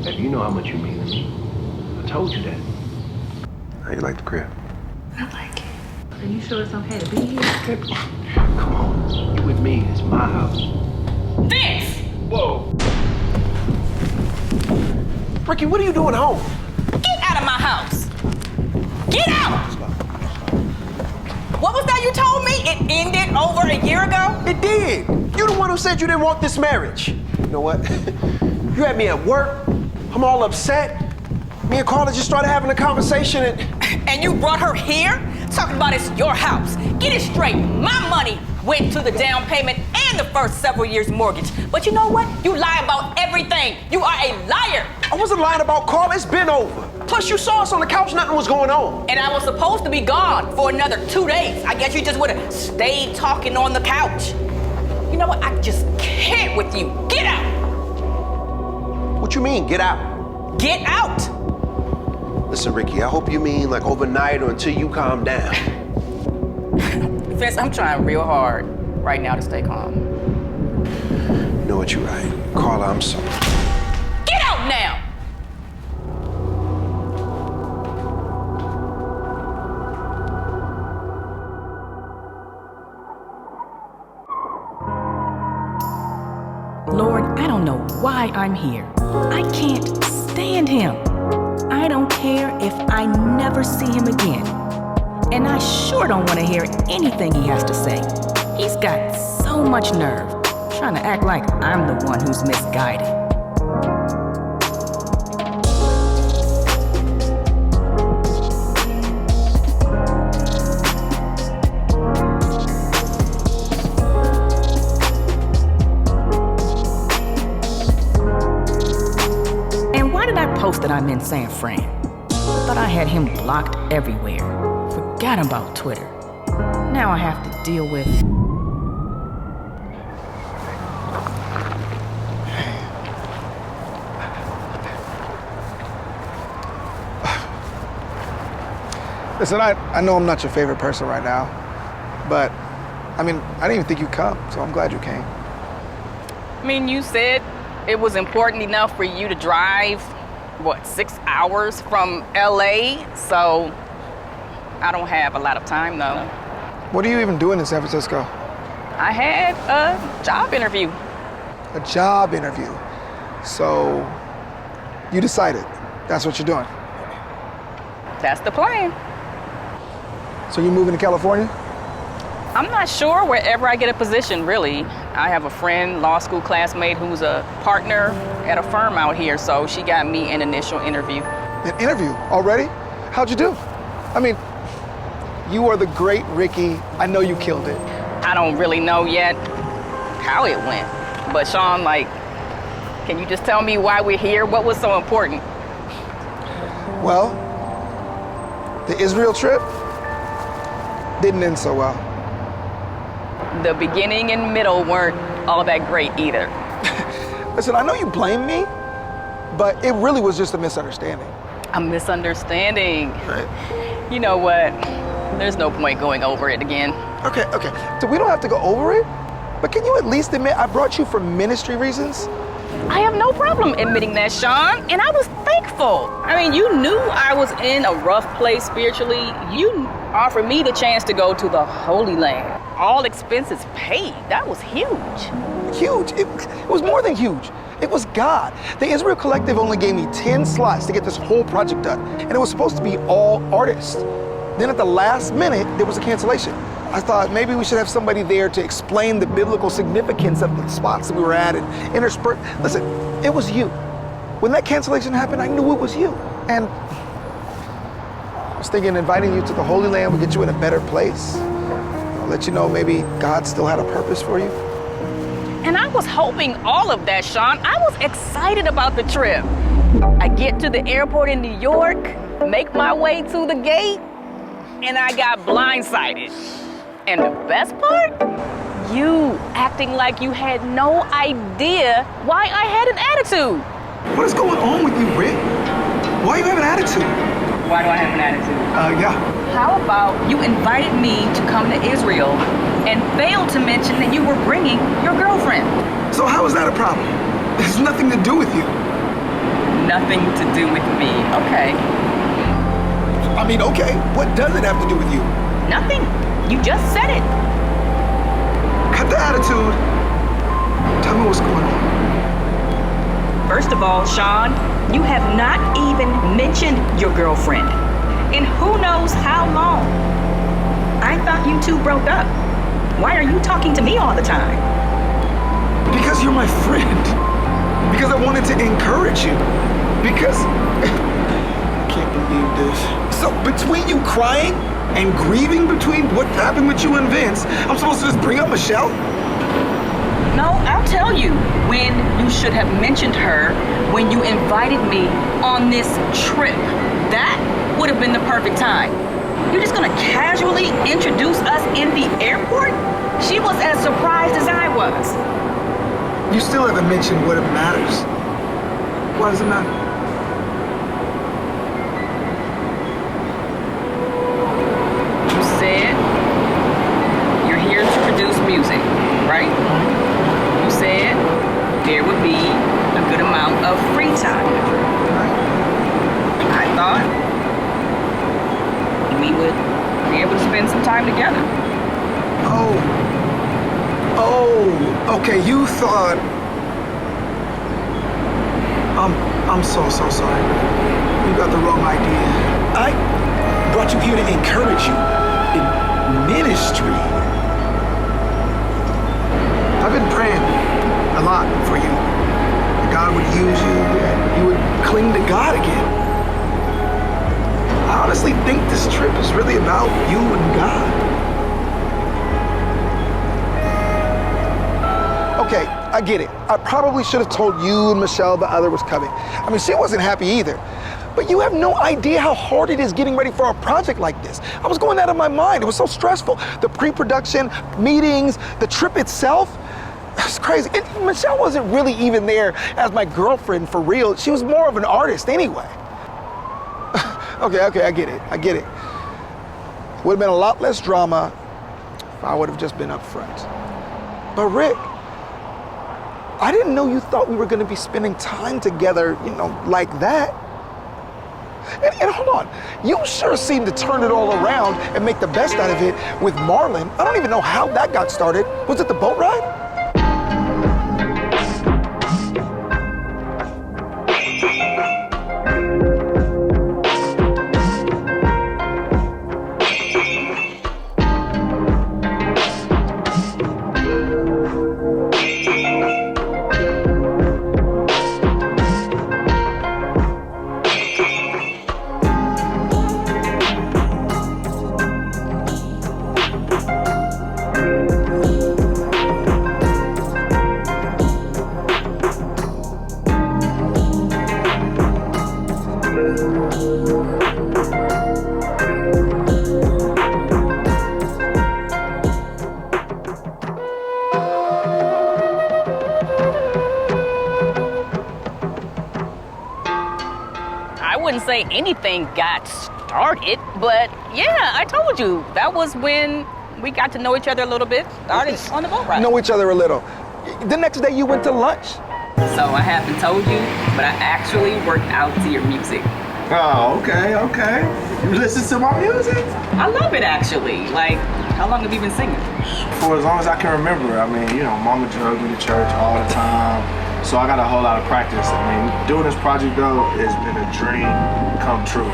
Baby, you know how much you mean to me. I told you that. How you like the crib? I like it. Are you sure it's okay to be here? Come on. You with me. It's my house. Vince! Whoa. Ricky, what are you doing home? Get out of my house! Get out! What was that you told me? It ended over a year ago? It did. You the one who said you didn't want this marriage. You know what? You had me at work. I'm all upset. Me and Carla just started having a conversation and... And you brought her here? Talking about it's your house. Get it straight. My money went to the down payment and the first several years' mortgage. But you know what? You lie about everything. You are a liar. I wasn't lying about Carla. It's been over. Plus, you saw us on the couch. Nothing was going on. And I was supposed to be gone for another 2 days. I guess you just would have stayed talking on the couch. You know what? I just can't with you. Get out. What you mean, get out? Get out. Listen, Ricky, I hope you mean like overnight or until you calm down. Vince, I'm trying real hard right now to stay calm. You know what, you're right. Carla, I'm sorry. Get out now! Lord, I don't know why I'm here. I can't stand him. I don't care if I never see him again. And I sure don't want to hear anything he has to say. He's got so much nerve, trying to act like I'm the one who's misguided. That I'm in San Fran. Thought I had him blocked everywhere. Forgot about Twitter. Now I have to deal with... Listen, I know I'm not your favorite person right now, but I mean, I didn't even think you'd come, so I'm glad you came. I mean, you said it was important enough for you to drive 6 hours from LA, so I don't have a lot of time though. What are you even doing in San Francisco? I had a job interview. A job interview. So you decided that's what you're doing? That's the plan. So you're moving to California? I'm not sure wherever I get a position, really. I have a friend, law school classmate, who's a partner at a firm out here, so she got me an initial interview. An interview already? How'd you do? I mean, you are the great Ricky. I know you killed it. I don't really know yet how it went. But Sean, can you just tell me why we're here? What was so important? Well, the Israel trip didn't end so well. The beginning and middle weren't all that great either. Listen, I know you blame me, but it really was just a misunderstanding. A misunderstanding. Right. You know what? There's no point going over it again. Okay. So we don't have to go over it, but can you at least admit I brought you for ministry reasons? I have no problem admitting that, Sean, and I was thankful. I mean, you knew I was in a rough place spiritually. You offered me the chance to go to the Holy Land. All expenses paid. That was huge. Huge. It was more than huge. It was God. The Israel Collective only gave me 10 slots to get this whole project done, and it was supposed to be all artists. Then at the last minute, there was a cancellation. I thought maybe we should have somebody there to explain the biblical significance of the spots that we were at and intersperse. Listen, it was you. When that cancellation happened, I knew it was you. And I was thinking inviting you to the Holy Land would get you in a better place. I'll let you know maybe God still had a purpose for you. And I was hoping all of that, Sean. I was excited about the trip. I get to the airport in New York, make my way to the gate, and I got blindsided. And the best part? You acting like you had no idea why I had an attitude. What is going on with you, Rick? Why you have an attitude? Why do I have an attitude? Yeah. How about you invited me to come to Israel and failed to mention that you were bringing your girlfriend? So how is that a problem? It has nothing to do with you. nothing to do with me. Okay. I mean, okay, what does it have to do with you? Nothing. You just said it. Cut the attitude. Tell me what's going on. First of all, Sean, you have not even mentioned your girlfriend. In who knows how long. I thought you two broke up. Why are you talking to me all the time? Because you're my friend. Because I wanted to encourage you. Because... I can't believe this. So between you crying and grieving between what happened with you and Vince, I'm supposed to just bring up Michelle? No, I'll tell you when you should have mentioned her when you invited me on this trip. That would have been the perfect time. You're just gonna casually introduce us in the airport? She was as surprised as I was. You still haven't mentioned what it matters. Why does it matter? You said you're here to produce music, right? You said there would be a good amount of free time. I thought we would be able to spend some time together. Oh, okay, you thought... I'm so sorry. You got the wrong idea. I brought you here to encourage you in ministry. I've been praying a lot for you. That God would use you, and you would cling to God again. I honestly think this trip is really about you and God. Okay, I get it. I probably should have told you and Michelle the other was coming. I mean, she wasn't happy either. But you have no idea how hard it is getting ready for a project like this. I was going out of my mind. It was so stressful. The pre-production, meetings, the trip itself. It's crazy. And Michelle wasn't really even there as my girlfriend for real. She was more of an artist anyway. Okay, I get it. Would have been a lot less drama if I would have just been upfront. But Rick, I didn't know you thought we were going to be spending time together, like that. And hold on, you sure seemed to turn it all around and make the best out of it with Marlon. I don't even know how that got started. Was it the boat ride? Say anything got started, but yeah, I told you that was when we got to know each other a little bit, started on the boat ride. Know each other a little. The next day you went to lunch. So I haven't told you, but I actually worked out to your music. Oh, okay. You listen to my music? I love it actually. Like, how long have you been singing? For as long as I can remember. I mean, Mama drug me to church all the time. So I got a whole lot of practice. I mean, doing this project though has been a dream come true.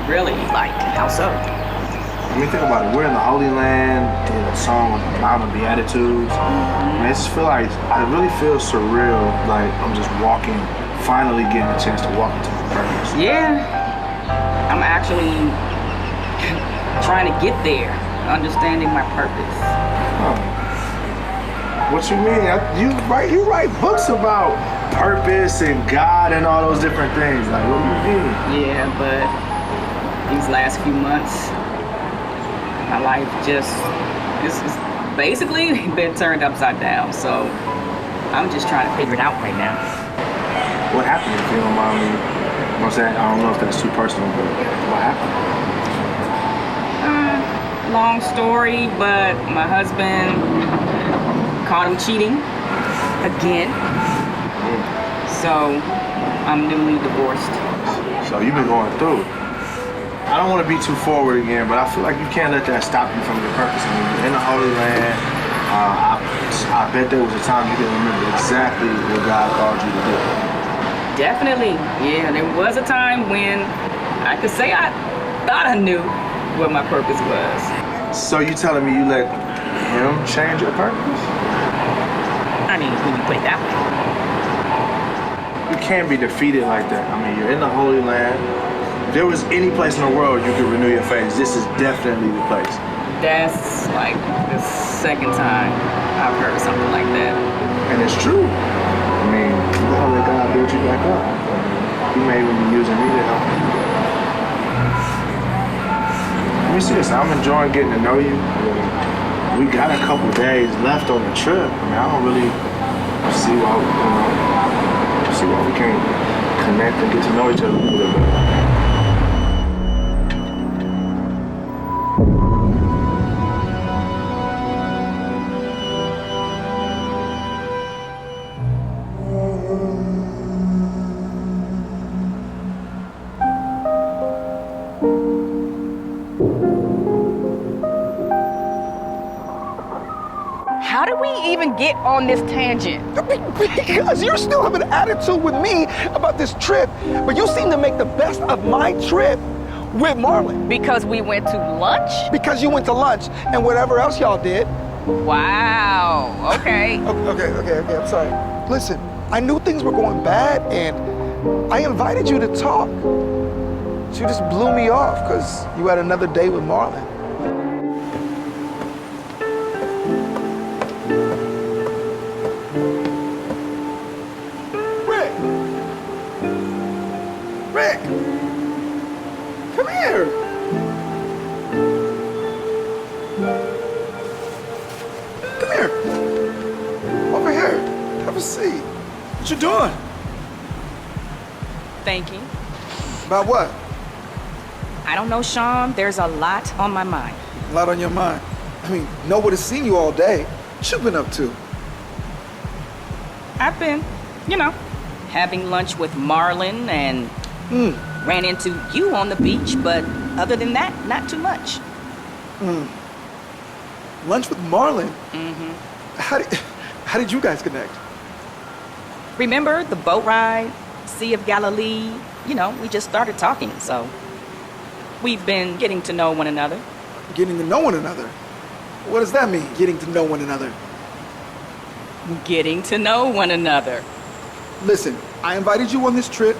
Really? Like, how so? I mean, think about it. We're in the Holy Land, did a song with the Mount of Beatitudes. I really feel surreal, like I'm just walking, finally getting a chance to walk into my purpose. Yeah, I'm actually trying to get there, understanding my purpose. Oh. What you mean? You write books about purpose and God and all those different things. Like, what do you mean? Yeah, but these last few months, my life just is basically been turned upside down. So I'm just trying to figure it out right now. What happened, if you don't mind me? I'm saying, I don't know if that's too personal, but what happened? Long story, but my husband caught him cheating again. So So I'm newly divorced. So you've been going through. I don't want to be too forward again, but I feel like you can't let that stop you from your purpose. I mean, you're in the Holy Land. I bet there was a time you didn't remember exactly what God called you to do. Definitely, yeah. There was a time when I could say I thought I knew what my purpose was. So you telling me you let him change your purpose? I mean, when you put it that way. You can't be defeated like that. I mean, you're in the Holy Land. If there was any place in the world you could renew your faith, this is definitely the place. That's like the second time I've heard something like that. And it's true. I mean, you gotta let God build you back up. He may even be using me to help you. Let me see this. I'm enjoying getting to know you. We got a couple days left on the trip. I mean, I don't really see why we can't connect and get to know each other a little bit. How did we even get on this tangent? Because you're still having an attitude with me about this trip, but you seem to make the best of my trip with Marlon. Because we went to lunch? Because you went to lunch and whatever else y'all did. Wow, okay. Okay, I'm sorry. Listen, I knew things were going bad and I invited you to talk. But you just blew me off because you had another day with Marlon. Rick! Come here! Come here! Over here. Have a seat. What you doing? Thinking. About what? I don't know, Sean. There's a lot on my mind. A lot on your mind. I mean, nobody's seen you all day. What you been up to? I've been, having lunch with Marlon and ran into you on the beach, but other than that, not too much. Lunch with Marlon? Mm-hmm. How did you guys connect? Remember the boat ride, Sea of Galilee? We just started talking, so we've been getting to know one another. Getting to know one another? What does that mean, getting to know one another? Getting to know one another. Listen, I invited you on this trip.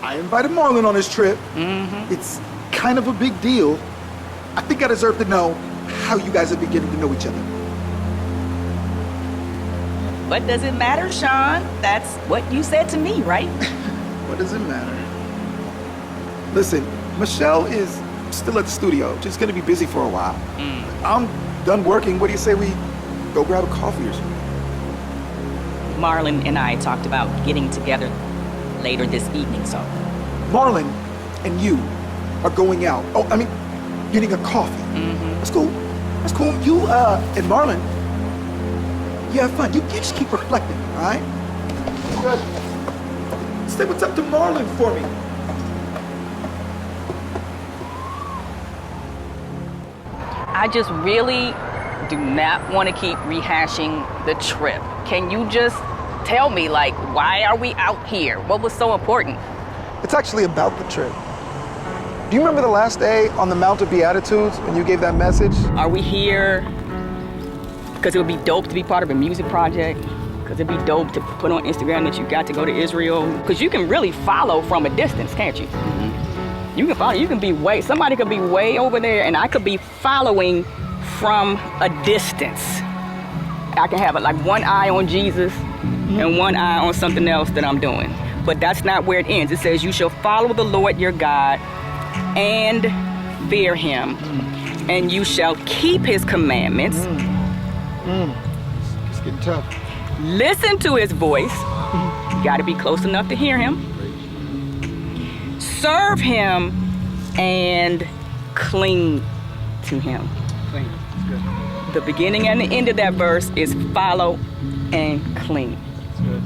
I invited Marlon on this trip. Mm-hmm. It's kind of a big deal. I think I deserve to know how you guys have been getting to know each other. What does it matter, Sean? That's what you said to me, right? What does it matter? Listen, Michelle is still at the studio. She's gonna be busy for a while. I'm done working. What do you say we go grab a coffee or something? Marlon and I talked about getting together later this evening, so. Marlon and you are going out. Oh, I mean, getting a coffee. Mm-hmm. That's cool. That's cool. You and Marlon, you have fun. You just keep reflecting, all right? Good. Say what's up to Marlon for me. I just really do not want to keep rehashing the trip. Can you just tell me, why are we out here? What was so important? It's actually about the trip. Do you remember the last day on the Mount of Beatitudes when you gave that message? Are we here because it would be dope to be part of a music project? Because it'd be dope to put on Instagram that you got to go to Israel? Because you can really follow from a distance, can't you? Mm-hmm. You can follow. Somebody could be way over there and I could be following from a distance. I can have one eye on Jesus and one eye on something else that I'm doing. But that's not where it ends. It says, you shall follow the Lord your God and fear him, and you shall keep his commandments. It's getting tough. Listen to his voice. You got to be close enough to hear him. Serve him and cling to him. The beginning and the end of that verse is follow and cling.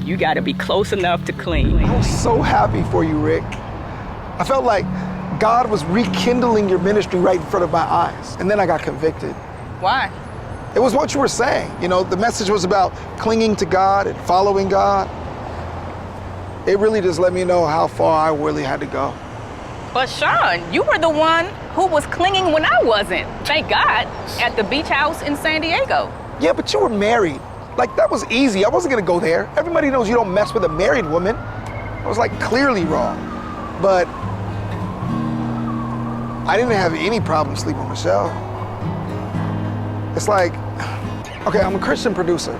You gotta be close enough to cling. I was so happy for you, Rick. I felt like God was rekindling your ministry right in front of my eyes. And then I got convicted. Why? It was what you were saying. You know, the message was about clinging to God and following God. It really just let me know how far I really had to go. But Sean, you were the one who was clinging when I wasn't. Thank God, at the beach house in San Diego. Yeah, but you were married. Like, that was easy. I wasn't gonna go there. Everybody knows you don't mess with a married woman. I was like clearly wrong. But I didn't have any problem sleeping with Michelle. It's like, okay, I'm a Christian producer.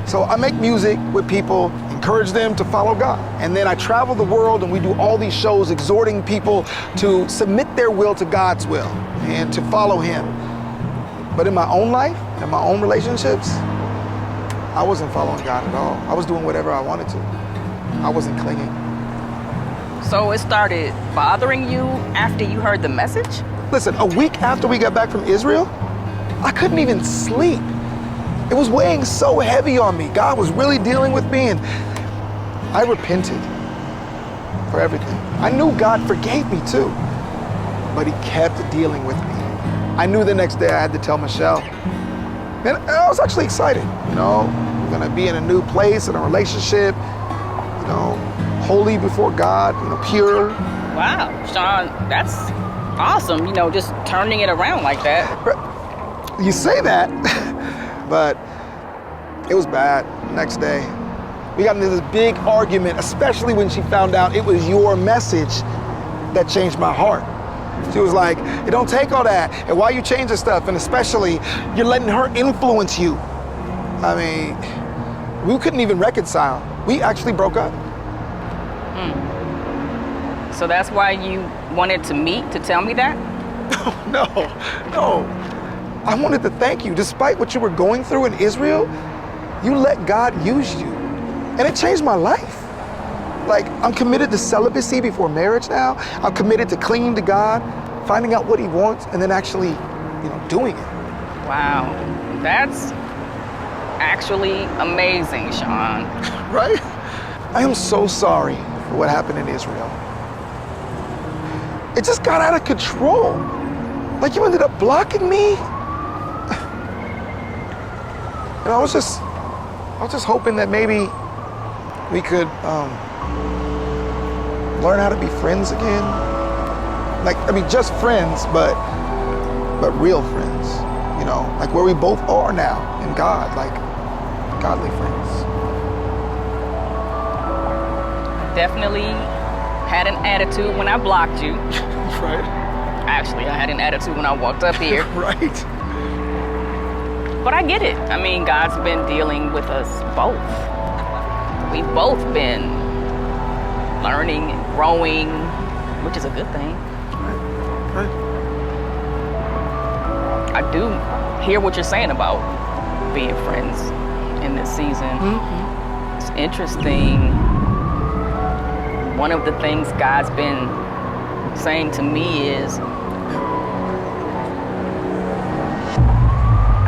So I make music with people, encourage them to follow God. And then I travel the world and we do all these shows exhorting people to submit their will to God's will and to follow Him. But in my own life, in my own relationships, I wasn't following God at all. I was doing whatever I wanted to. I wasn't clinging. So it started bothering you after you heard the message? Listen, a week after we got back from Israel, I couldn't even sleep. It was weighing so heavy on me. God was really dealing with me, and I repented for everything. I knew God forgave me too, but He kept dealing with me. I knew the next day I had to tell Michelle. And I was actually excited, you know, we're gonna be in a new place, in a relationship, you know, holy before God, you know, pure. Wow, Sean, that's awesome, you know, just turning it around like that. You say that, but it was bad. Next day, we got into this big argument, especially when she found out it was your message that changed my heart. She was like, it don't take all that, and why you changing stuff, and especially, you're letting her influence you. I mean, we couldn't even reconcile. We actually broke up. So that's why you wanted to meet to tell me that? No. I wanted to thank you. Despite what you were going through in Israel, you let God use you. And it changed my life. Like, I'm committed to celibacy before marriage now. I'm committed to clinging to God, finding out what He wants, and then actually, you know, doing it. Wow, that's actually amazing, Sean. Right? I am so sorry for what happened in Israel. It just got out of control. Like, you ended up blocking me. And I was just hoping that maybe we could learn how to be friends again. Like, I mean, just friends, but real friends. You know, like where we both are now in God, like godly friends. Definitely had an attitude when I blocked you. Right. Actually, I had an attitude when I walked up here. Right. But I get it. I mean, God's been dealing with us both. We've both been learning and growing, which is a good thing. Right. I do hear what you're saying about being friends in this season. Mm-hmm. It's interesting. One of the things God's been saying to me is,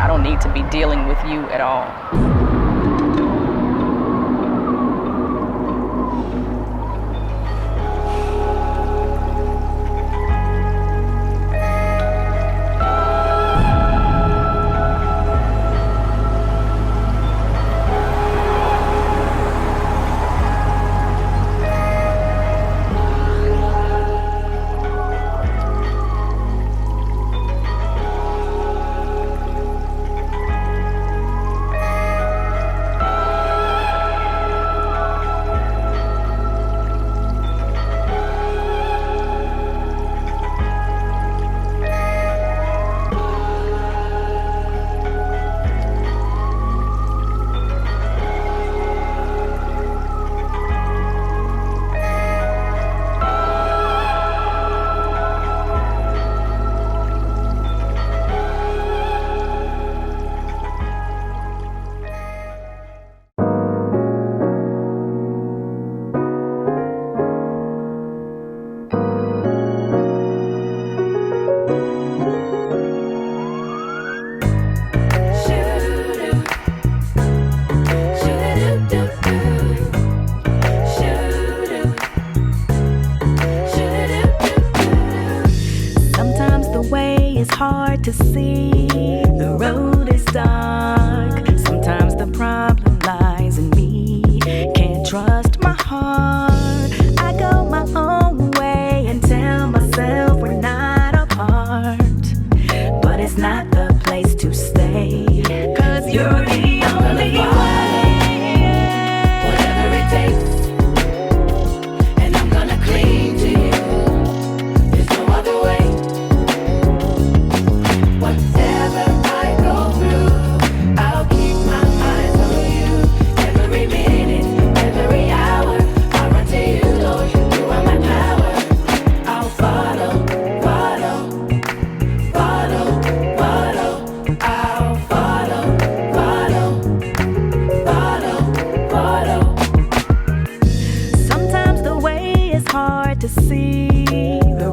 I don't need to be dealing with you at all. hard to see. The road is dark. Sometimes the problem lies in me. Can't trust my heart. I go my own way and tell myself we're not apart. But it's not the place to stay. 'Cause you're the only way. Whatever it takes. And I'm gonna cling to you. There's no other way. Whatever I go through, I'll keep my eyes on you. Every minute, every hour, I run to you, Lord. You are my power. I'll follow, follow, follow, follow. I'll follow, follow, follow, follow. Sometimes the way is hard to see. The